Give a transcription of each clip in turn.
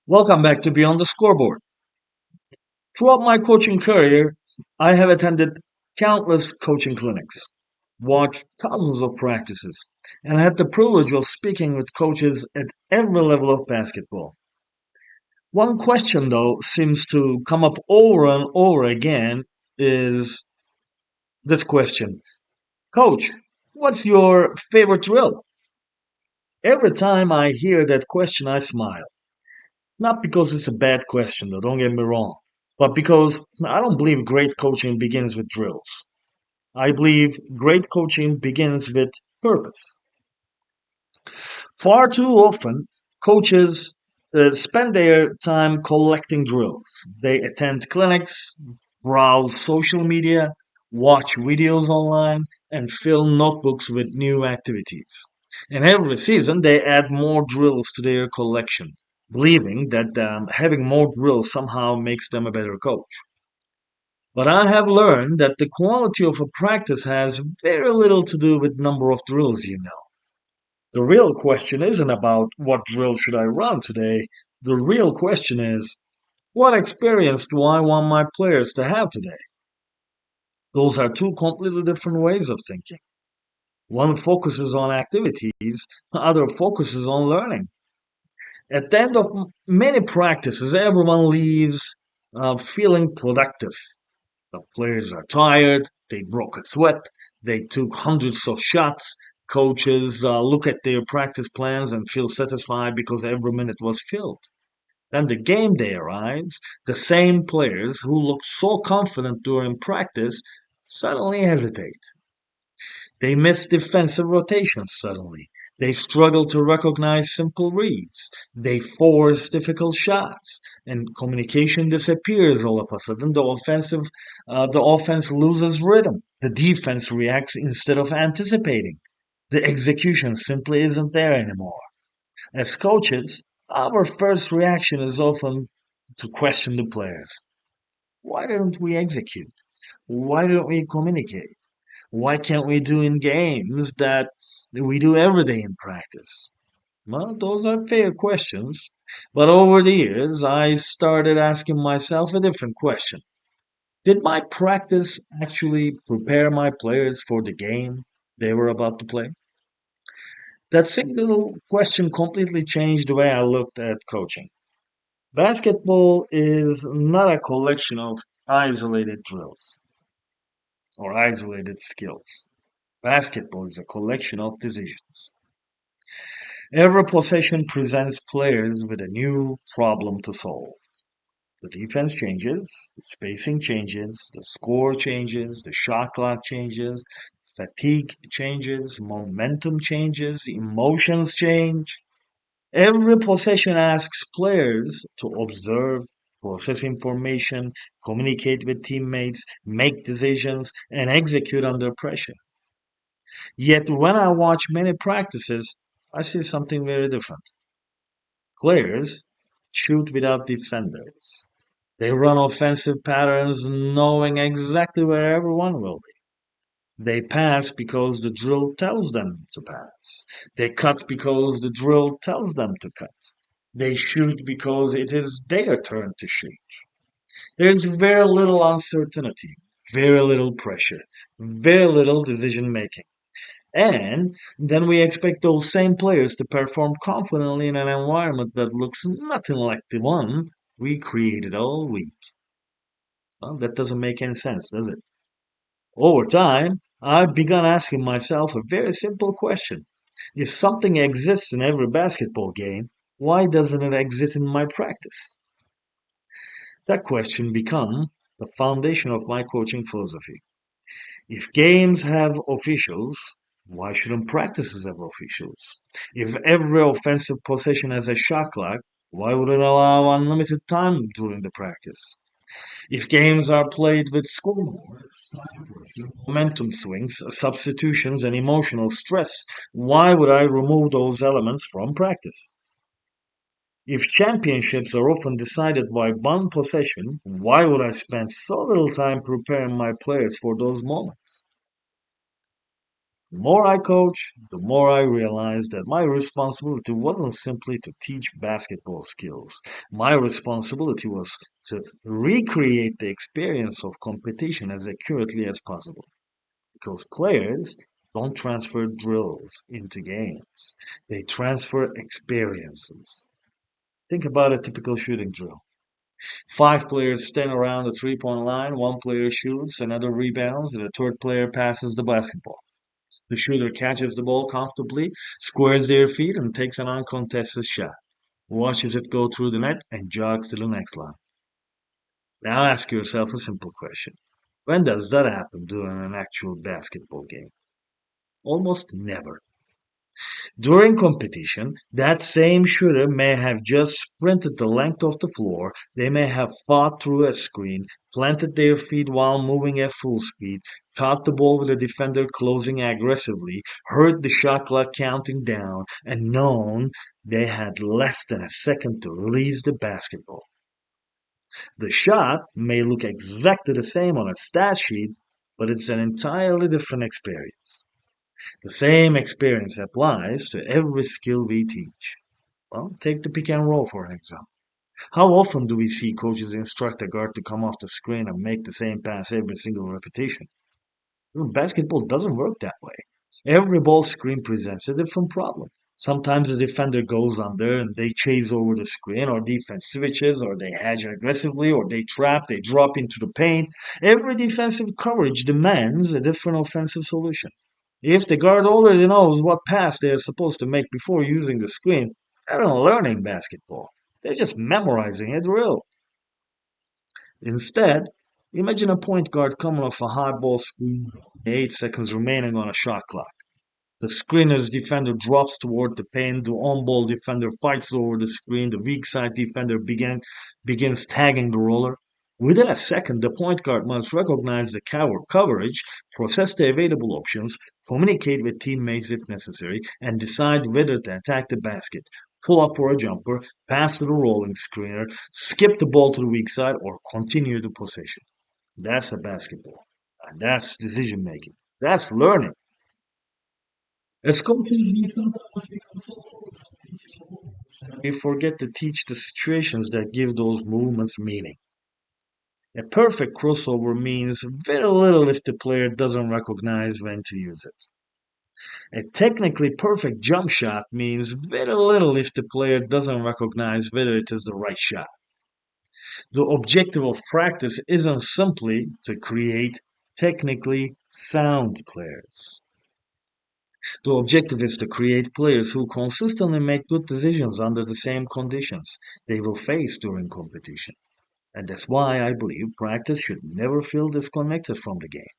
Welcome back to Beyond the Scoreboard. Throughout my coaching career, I have attended countless coaching clinics, watched thousands of practices, and had the privilege of speaking with coaches at every level of basketball. One question, though, seems to come up over and over again is this question: Coach, what's your favorite drill? Every time I hear that question, I smile. Not because it's a bad question, though, don't get me wrong, but because I don't believe great coaching begins with drills. I believe great coaching begins with purpose. Far too often, coaches spend their time collecting drills. They attend clinics, browse social media, watch videos online, and fill notebooks with new activities. And every season, they add more drills to their collection, believing that having more drills somehow makes them a better coach. But I have learned that the quality of a practice has very little to do with number of drills. The real question isn't about what drill should I run today. The real question is, what experience do I want my players to have today? Those are two completely different ways of thinking. One focuses on activities, the other focuses on learning. At the end of many practices, everyone leaves feeling productive. The players are tired, they broke a sweat, they took hundreds of shots. Coaches look at their practice plans and feel satisfied because every minute was filled. Then the game day arrives, the same players who looked so confident during practice suddenly hesitate. They miss defensive rotations suddenly. They struggle to recognize simple reads. They force difficult shots, and communication disappears all of a sudden. The offense loses rhythm. The defense reacts instead of anticipating. The execution simply isn't there anymore. As coaches, our first reaction is often to question the players. Why didn't we execute? Why didn't we communicate? Why can't we do in games that we do every day in practice? Well, those are fair questions. But over the years, I started asking myself a different question. Did my practice actually prepare my players for the game they were about to play? That single question completely changed the way I looked at coaching. Basketball is not a collection of isolated drills or isolated skills. Basketball is a collection of decisions. Every possession presents players with a new problem to solve. The defense changes, the spacing changes, the score changes, the shot clock changes, fatigue changes, momentum changes, emotions change. Every possession asks players to observe, process information, communicate with teammates, make decisions, and execute under pressure. Yet when I watch many practices, I see something very different. Players shoot without defenders. They run offensive patterns knowing exactly where everyone will be. They pass because the drill tells them to pass. They cut because the drill tells them to cut. They shoot because it is their turn to shoot. There's very little uncertainty, very little pressure, very little decision making. And then we expect those same players to perform confidently in an environment that looks nothing like the one we created all week. Well, that doesn't make any sense, does it? Over time, I've begun asking myself a very simple question. If something exists in every basketball game, why doesn't it exist in my practice? That question become the foundation of my coaching philosophy. If games have officials, why shouldn't practices have officials? If every offensive possession has a shot clock, why would it allow unlimited time during the practice? If games are played with scoreboards, time pressure, momentum swings, substitutions, and emotional stress, why would I remove those elements from practice? If championships are often decided by one possession, why would I spend so little time preparing my players for those moments? The more I coach, the more I realize that my responsibility wasn't simply to teach basketball skills. My responsibility was to recreate the experience of competition as accurately as possible. Because players don't transfer drills into games, they transfer experiences. Think about a typical shooting drill. Five players stand around the 3 point line, one player shoots, another rebounds, and the third player passes the basketball. The shooter catches the ball comfortably, squares their feet, and takes an uncontested shot. Watches it go through the net and jogs to the next line. Now ask yourself a simple question. When does that happen during an actual basketball game? Almost never. During competition, that same shooter may have just sprinted the length of the floor, they may have fought through a screen, planted their feet while moving at full speed, caught the ball with a defender closing aggressively, heard the shot clock counting down, and known they had less than a second to release the basketball. The shot may look exactly the same on a stat sheet, but it's an entirely different experience. The same experience applies to every skill we teach. Well, take the pick and roll for an example. How often do we see coaches instruct a guard to come off the screen and make the same pass every single repetition? Well, basketball doesn't work that way. Every ball screen presents a different problem. Sometimes the defender goes under and they chase over the screen, or defense switches, or they hedge aggressively, or they trap, they drop into the paint. Every defensive coverage demands a different offensive solution. If the guard already knows what pass they're supposed to make before using the screen, they're not learning basketball. They're just memorizing a drill. Instead, imagine a point guard coming off a high ball screen, 8 seconds remaining on a shot clock. The screener's defender drops toward the paint. The on-ball defender fights over the screen. The weak side defender begins tagging the roller. Within a second, the point guard must recognize the coverage, process the available options, communicate with teammates if necessary, and decide whether to attack the basket, pull up for a jumper, pass to the rolling screener, skip the ball to the weak side, or continue the possession. That's a basketball. And that's decision making. That's learning. As coaches, we sometimes become so focused on teaching the movements that we forget to teach the situations that give those movements meaning. A perfect crossover means very little if the player doesn't recognize when to use it. A technically perfect jump shot means very little if the player doesn't recognize whether it is the right shot. The objective of practice isn't simply to create technically sound players. The objective is to create players who consistently make good decisions under the same conditions they will face during competition. And that's why I believe practice should never feel disconnected from the game.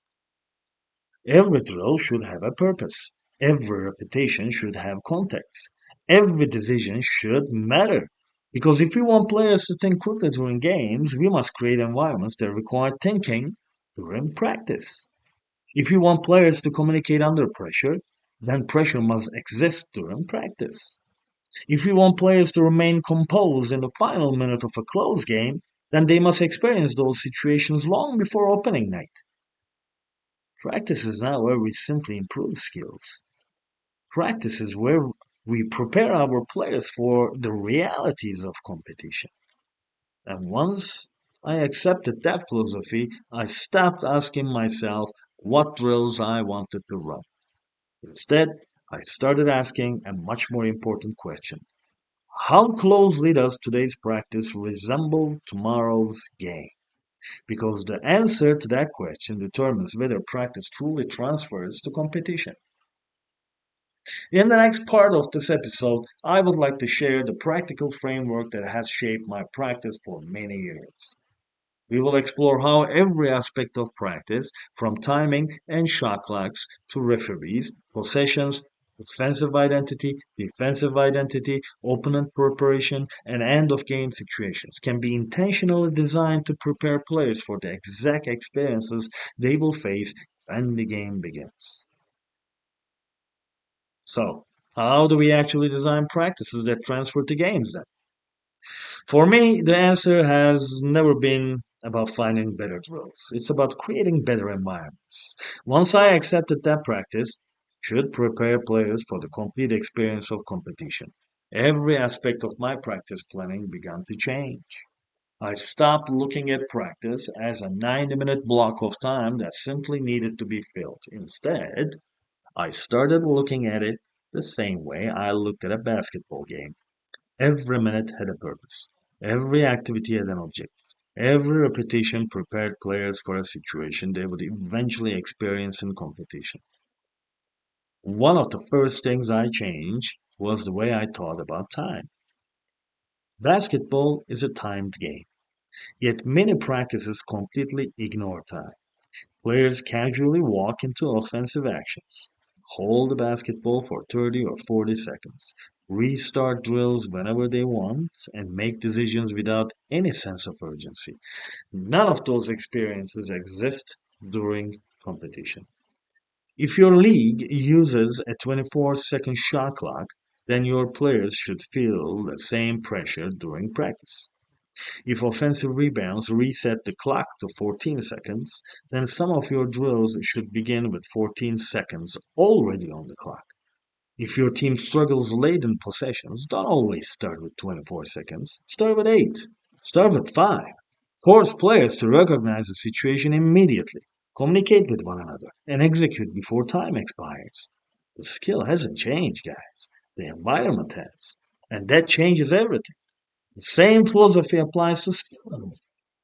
Every drill should have a purpose. Every repetition should have context. Every decision should matter. Because if we want players to think quickly during games, we must create environments that require thinking during practice. If you want players to communicate under pressure, then pressure must exist during practice. If you want players to remain composed in the final minute of a close game, then they must experience those situations long before opening night. Practice is not where we simply improve skills. Practice is where we prepare our players for the realities of competition. And once I accepted that philosophy, I stopped asking myself what drills I wanted to run. Instead, I started asking a much more important question. How closely does today's practice resemble tomorrow's game? Because the answer to that question determines whether practice truly transfers to competition. In the next part of this episode, I would like to share the practical framework that has shaped my practice for many years. We will explore how every aspect of practice, from timing and shot clocks to referees, possessions, defensive identity, opponent preparation, and end of game situations, can be intentionally designed to prepare players for the exact experiences they will face when the game begins. So, how do we actually design practices that transfer to games then? For me, the answer has never been about finding better drills. It's about creating better environments. Once I accepted that practice, should prepare players for the complete experience of competition. Every aspect of my practice planning began to change. I stopped looking at practice as a 90-minute block of time that simply needed to be filled. Instead, I started looking at it the same way I looked at a basketball game. Every minute had a purpose. Every activity had an objective. Every repetition prepared players for a situation they would eventually experience in competition. One of the first things I changed was the way I thought about time. Basketball is a timed game, yet many practices completely ignore time. Players casually walk into offensive actions, hold the basketball for 30 or 40 seconds, restart drills whenever they want, and make decisions without any sense of urgency. None of those experiences exist during competition. If your league uses a 24-second shot clock, then your players should feel the same pressure during practice. If offensive rebounds reset the clock to 14 seconds, then some of your drills should begin with 14 seconds already on the clock. If your team struggles late in possessions, don't always start with 24 seconds. Start with 8. Start with 5. Force players to recognize the situation immediately, communicate with one another, and execute before time expires. The skill hasn't changed, guys. The environment has. And that changes everything. The same philosophy applies to skill.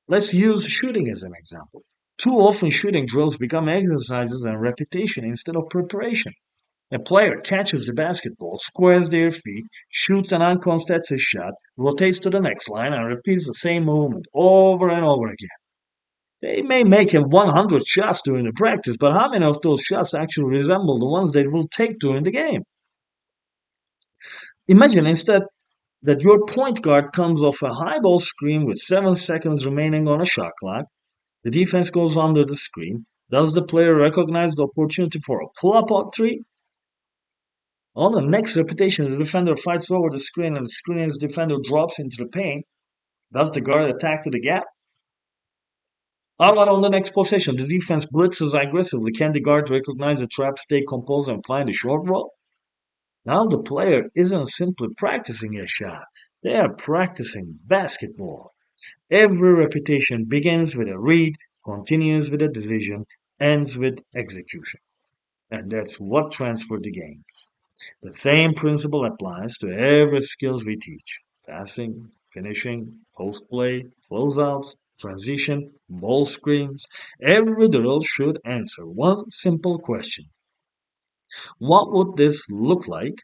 Let's use shooting as an example. Too often, shooting drills become exercises and repetition instead of preparation. A player catches the basketball, squares their feet, shoots an uncontested shot, rotates to the next line, and repeats the same movement over and over again. They may make 100 shots during the practice, but how many of those shots actually resemble the ones they will take during the game? Imagine instead that your point guard comes off a high ball screen with 7 seconds remaining on a shot clock. The defense goes under the screen. Does the player recognize the opportunity for a pull-up or three? On the next repetition, the defender fights over the screen and the screen's defender drops into the paint. Does the guard attack to the gap? How about on the next possession? The defense blitzes aggressively. Can the guard recognize the trap, stay composed, and find a short roll? Now the player isn't simply practicing a shot. They are practicing basketball. Every repetition begins with a read, continues with a decision, ends with execution. And that's what transferred the games. The same principle applies to every skills we teach. Passing, finishing, post play, closeouts, transition, ball screens. Every drill should answer one simple question. What would this look like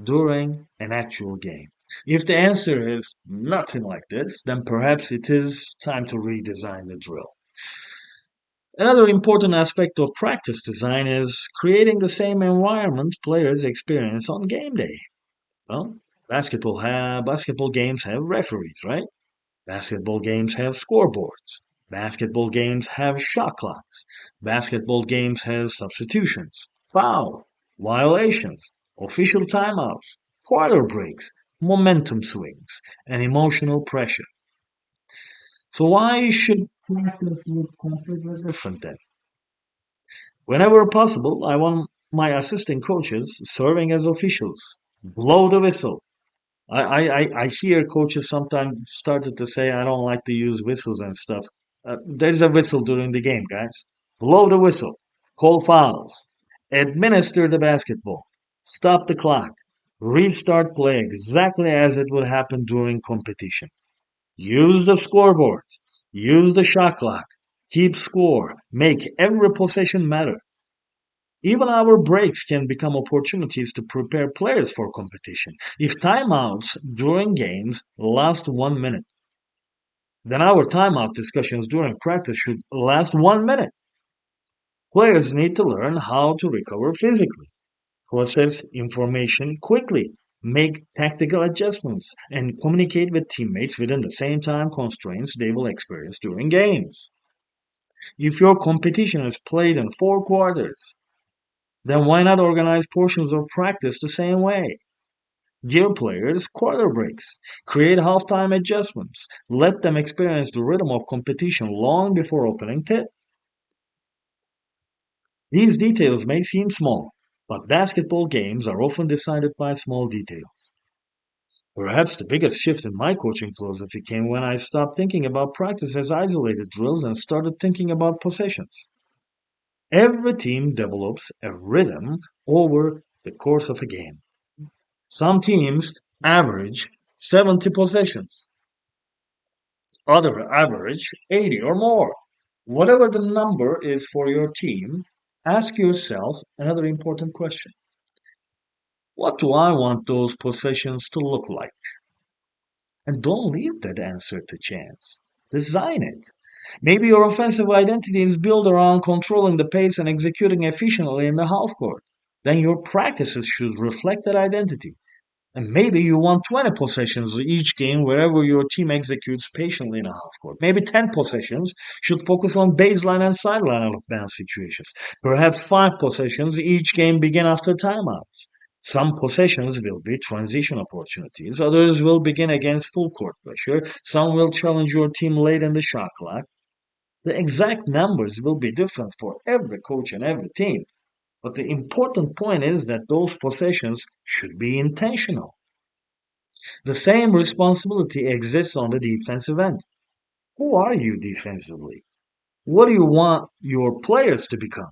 during an actual game? If the answer is nothing like this, then perhaps it is time to redesign the drill. Another important aspect of practice design is creating the same environment players experience on game day. Well, basketball games have referees, right? Basketball games have scoreboards. Basketball games have shot clocks. Basketball games have substitutions, foul, violations, official timeouts, quarter breaks, momentum swings, and emotional pressure. So why should practice look completely different then? Whenever possible, I want my assistant coaches serving as officials. Blow the whistle. I hear coaches sometimes started to say I don't like to use whistles and stuff. There's a whistle during the game, guys. Blow the whistle. Call fouls. Administer the basketball. Stop the clock. Restart play exactly as it would happen during competition. Use the scoreboard. Use the shot clock. Keep score. Make every possession matter. Even our breaks can become opportunities to prepare players for competition. If timeouts during games last 1 minute, then our timeout discussions during practice should last 1 minute. Players need to learn how to recover physically, process information quickly, make tactical adjustments, and communicate with teammates within the same time constraints they will experience during games. If your competition is played in 4 quarters, then why not organize portions of practice the same way? Give players quarter breaks, create halftime adjustments, let them experience the rhythm of competition long before opening tip. These details may seem small, But basketball games are often decided by small details. Perhaps the biggest shift in my coaching philosophy came when I stopped thinking about practice as isolated drills and started thinking about possessions. Every team develops a rhythm over the course of a game. Some teams average 70 possessions, others average 80 or more. Whatever the number is for your team, ask yourself another important question. What do I want those possessions to look like? And don't leave that answer to chance. Design it. Maybe your offensive identity is built around controlling the pace and executing efficiently in the half court. Then your practices should reflect that identity. And maybe you want 20 possessions each game wherever your team executes patiently in a half court. Maybe 10 possessions should focus on baseline and sideline out of bounds situations. Perhaps 5 possessions each game begin after timeouts. Some possessions will be transition opportunities, others will begin against full court pressure, some will challenge your team late in the shot clock. The exact numbers will be different for every coach and every team, but the important point is that those possessions should be intentional. The same responsibility exists on the defensive end. Who are you defensively? What do you want your players to become?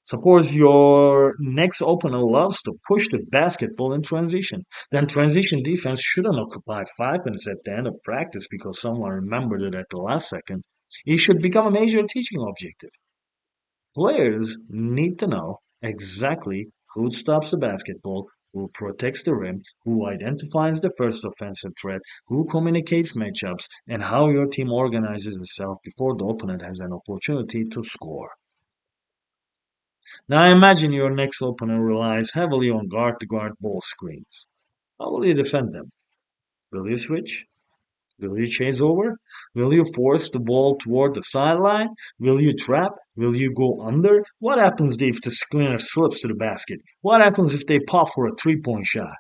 Suppose your next opponent loves to push the basketball in transition. Then transition defense shouldn't occupy 5 minutes at the end of practice because someone remembered it at the last second. It should become a major teaching objective. Players need to know exactly who stops the basketball, who protects the rim, who identifies the first offensive threat, who communicates matchups, and how your team organizes itself before the opponent has an opportunity to score. Now imagine your next opponent relies heavily on guard-to-guard ball screens. How will you defend them? Will you switch? Will you chase over? Will you force the ball toward the sideline? Will you trap? Will you go under? What happens if the screener slips to the basket? What happens if they pop for a three-point shot?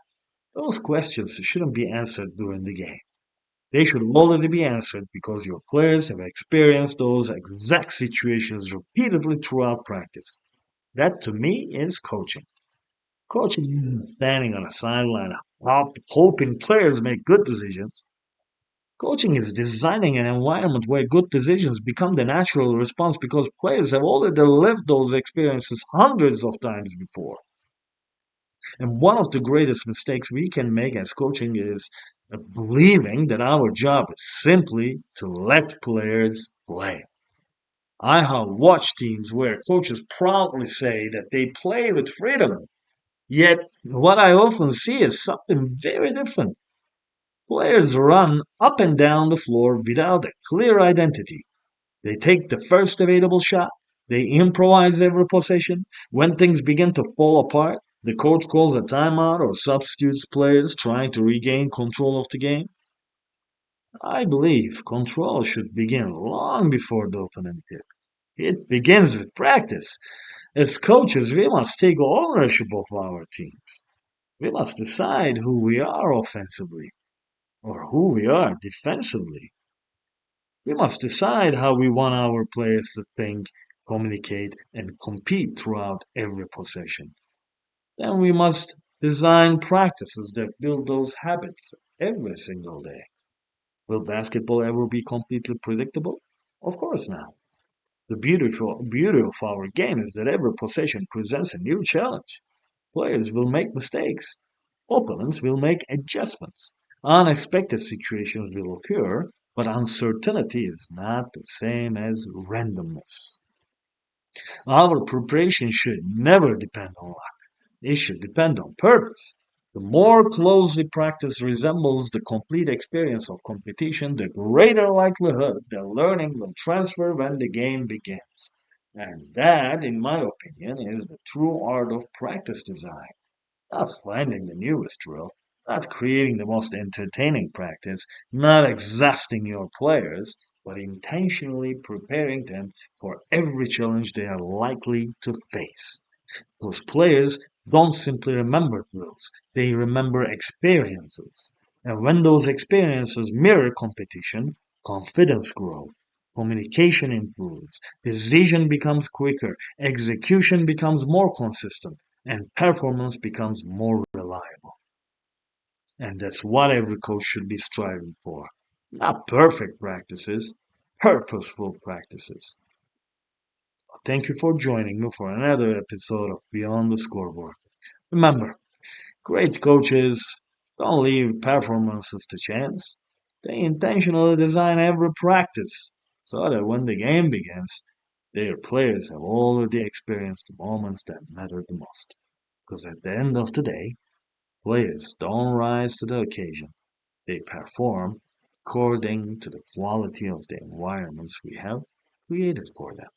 Those questions shouldn't be answered during the game. They should already be answered because your players have experienced those exact situations repeatedly throughout practice. That to me is coaching. Coaching isn't standing on a sideline hoping players make good decisions. Coaching is designing an environment where good decisions become the natural response because players have already lived those experiences hundreds of times before. And one of the greatest mistakes we can make as coaching is believing that our job is simply to let players play. I have watched teams where coaches proudly say that they play with freedom. Yet, what I often see is something very different. Players run up and down the floor without a clear identity. They take the first available shot. They improvise every possession. When things begin to fall apart, the coach calls a timeout or substitutes players trying to regain control of the game. I believe control should begin long before the opening tip. It begins with practice. As coaches, we must take ownership of our teams. We must decide who we are offensively or who we are defensively. We must decide how we want our players to think, communicate, and compete throughout every possession. Then we must design practices that build those habits every single day. Will basketball ever be completely predictable? Of course not. The beauty of our game is that every possession presents a new challenge. Players will make mistakes. Opponents will make adjustments. Unexpected situations will occur, but uncertainty is not the same as randomness. Our preparation should never depend on luck. It should depend on purpose. The more closely practice resembles the complete experience of competition, the greater likelihood that learning will transfer when the game begins. And that, in my opinion, is the true art of practice design. Not finding the newest drill, not creating the most entertaining practice, not exhausting your players, but intentionally preparing them for every challenge they are likely to face. Those players don't simply remember drills, they remember experiences. And when those experiences mirror competition, confidence grows. Communication improves, decision becomes quicker, execution becomes more consistent. and performance becomes more reliable. And that's what every coach should be striving for. Not perfect practices, purposeful practices. Thank you for joining me for another episode of Beyond the Scoreboard. Remember, great coaches don't leave performances to chance. They intentionally design every practice so that when the game begins, their players have already experienced the moments that matter the most. Because at the end of the day, players don't rise to the occasion. They perform according to the quality of the environments we have created for them.